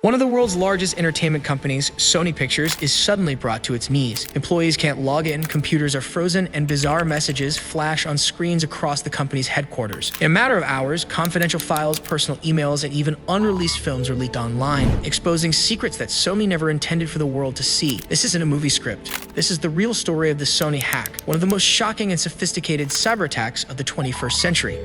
One of the world's largest entertainment companies, Sony Pictures, is suddenly brought to its knees. Employees can't log in, computers are frozen, and bizarre messages flash on screens across the company's headquarters. In a matter of hours, confidential files, personal emails, and even unreleased films are leaked online, exposing secrets that Sony never intended for the world to see. This isn't a movie script. This is the real story of the Sony hack, one of the most shocking and sophisticated cyberattacks of the 21st century.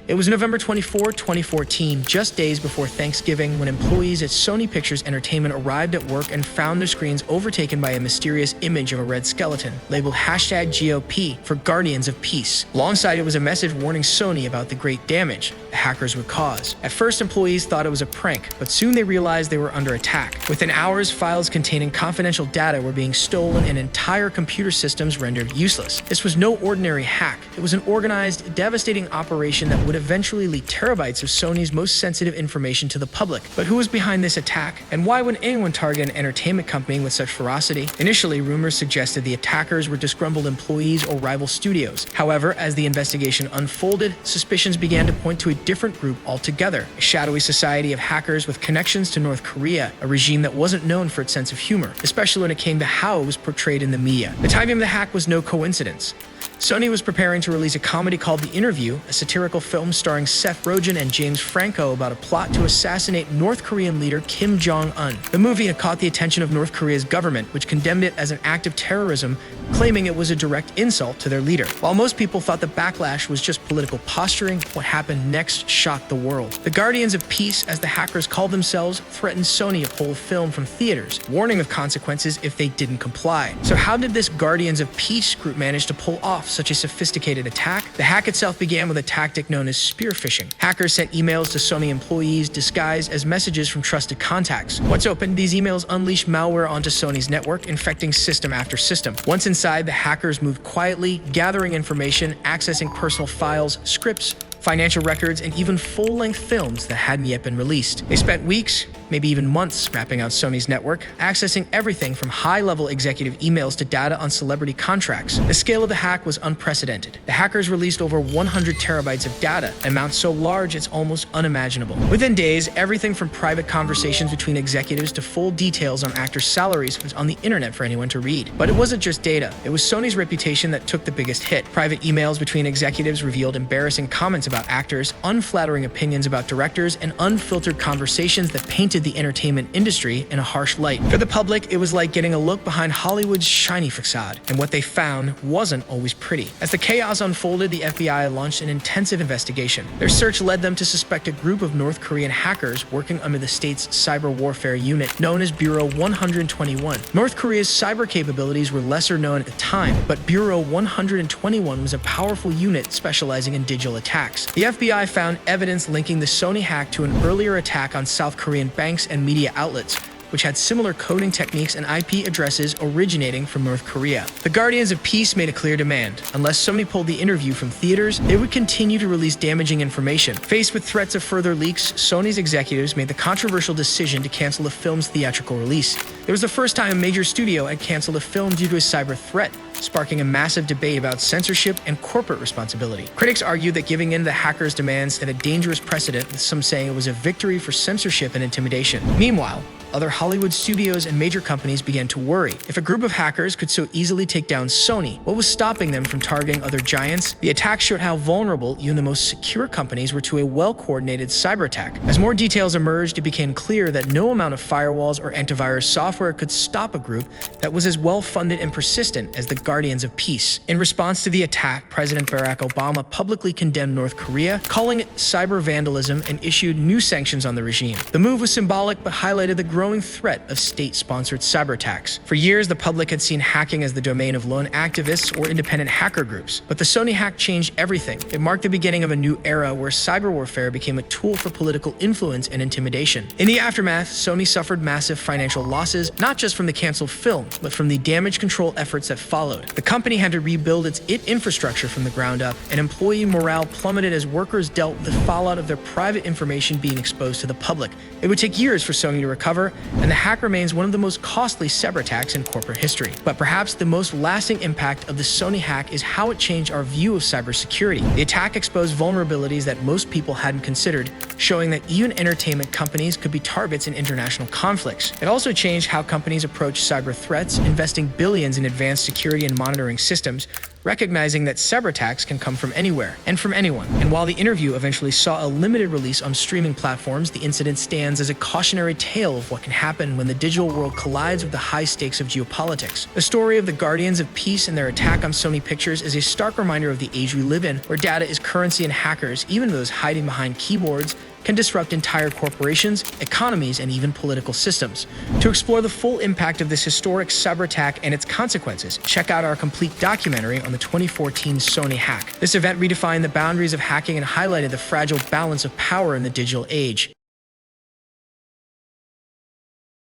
It was November 24, 2014, just days before Thanksgiving, when employees at Sony Pictures Entertainment arrived at work and found their screens overtaken by a mysterious image of a red skeleton, labeled #GOP for Guardians of Peace. Alongside it was a message warning Sony about the great damage the hackers would cause. At first, employees thought it was a prank, but soon they realized they were under attack. Within hours, files containing confidential data were being stolen and entire computer systems rendered useless. This was no ordinary hack. It was an organized, devastating operation that would eventually leak terabytes of Sony's most sensitive information to the public. But who was behind this attack? And why would anyone target an entertainment company with such ferocity? Initially, rumors suggested the attackers were disgruntled employees or rival studios. However, as the investigation unfolded, suspicions began to point to a different group altogether, a shadowy society of hackers with connections to North Korea, a regime that wasn't known for its sense of humor, especially when it came to how it was portrayed in the media. The timing of the hack was no coincidence. Sony was preparing to release a comedy called The Interview, a satirical film starring Seth Rogen and James Franco about a plot to assassinate North Korean leader Kim Jong-un. The movie had caught the attention of North Korea's government, which condemned it as an act of terrorism, claiming it was a direct insult to their leader. While most people thought the backlash was just political posturing, what happened next shocked the world. The Guardians of Peace, as the hackers called themselves, threatened Sony to pull the film from theaters, warning of consequences if they didn't comply. So how did this Guardians of Peace group manage to pull off such a sophisticated attack? The hack itself began with a tactic known as spear phishing. Hackers sent emails to Sony employees disguised as messages from trusted contacts. Once opened, these emails unleashed malware onto Sony's network, infecting system after system. Once inside, the hackers moved quietly, gathering information, accessing personal files, scripts, financial records, and even full-length films that hadn't yet been released. They spent weeks, maybe even months, mapping out Sony's network, accessing everything from high-level executive emails to data on celebrity contracts. The scale of the hack was unprecedented. The hackers released over 100 terabytes of data, an amount so large it's almost unimaginable. Within days, everything from private conversations between executives to full details on actors' salaries was on the internet for anyone to read. But it wasn't just data. It was Sony's reputation that took the biggest hit. Private emails between executives revealed embarrassing comments about actors, unflattering opinions about directors, and unfiltered conversations that painted the entertainment industry in a harsh light. For the public, it was like getting a look behind Hollywood's shiny facade, and what they found wasn't always pretty. As the chaos unfolded, the FBI launched an intensive investigation. Their search led them to suspect a group of North Korean hackers working under the state's cyber warfare unit, known as Bureau 121. North Korea's cyber capabilities were lesser known at the time, but Bureau 121 was a powerful unit specializing in digital attacks. The FBI found evidence linking the Sony hack to an earlier attack on South Korean banks and media outlets, which had similar coding techniques and IP addresses originating from North Korea. The Guardians of Peace made a clear demand. Unless Sony pulled The Interview from theaters, they would continue to release damaging information. Faced with threats of further leaks, Sony's executives made the controversial decision to cancel the film's theatrical release. It was the first time a major studio had canceled a film due to a cyber threat, sparking a massive debate about censorship and corporate responsibility. Critics argued that giving in to the hackers' demands set a dangerous precedent, with some saying it was a victory for censorship and intimidation. Meanwhile, other Hollywood studios and major companies began to worry. If a group of hackers could so easily take down Sony, what was stopping them from targeting other giants? The attack showed how vulnerable even the most secure companies were to a well-coordinated cyber attack. As more details emerged, it became clear that no amount of firewalls or antivirus software could stop a group that was as well-funded and persistent as the Guardians of Peace. In response to the attack, President Barack Obama publicly condemned North Korea, calling it cyber vandalism, and issued new sanctions on the regime. The move was symbolic but highlighted the growing threat of state-sponsored cyber attacks. For years, the public had seen hacking as the domain of lone activists or independent hacker groups. But the Sony hack changed everything. It marked the beginning of a new era where cyber warfare became a tool for political influence and intimidation. In the aftermath, Sony suffered massive financial losses, not just from the canceled film, but from the damage control efforts that followed. The company had to rebuild its infrastructure from the ground up, and employee morale plummeted as workers dealt with the fallout of their private information being exposed to the public. It would take years for Sony to recover, power, and the hack remains one of the most costly cyber attacks in corporate history. But perhaps the most lasting impact of the Sony hack is how it changed our view of cybersecurity. The attack exposed vulnerabilities that most people hadn't considered, showing that even entertainment companies could be targets in international conflicts. It also changed how companies approach cyber threats, investing billions in advanced security and monitoring systems, recognizing that cyber attacks can come from anywhere and from anyone. And while the interview eventually saw a limited release on streaming platforms, the incident stands as a cautionary tale of what can happen when the digital world collides with the high stakes of geopolitics. The story of the Guardians of Peace and their attack on Sony Pictures is a stark reminder of the age we live in, where data is currency and hackers, even those hiding behind keyboards, can disrupt entire corporations, economies, and even political systems. To explore the full impact of this historic cyber attack and its consequences, check out our complete documentary on the 2014 Sony hack. This event redefined the boundaries of hacking and highlighted the fragile balance of power in the digital age.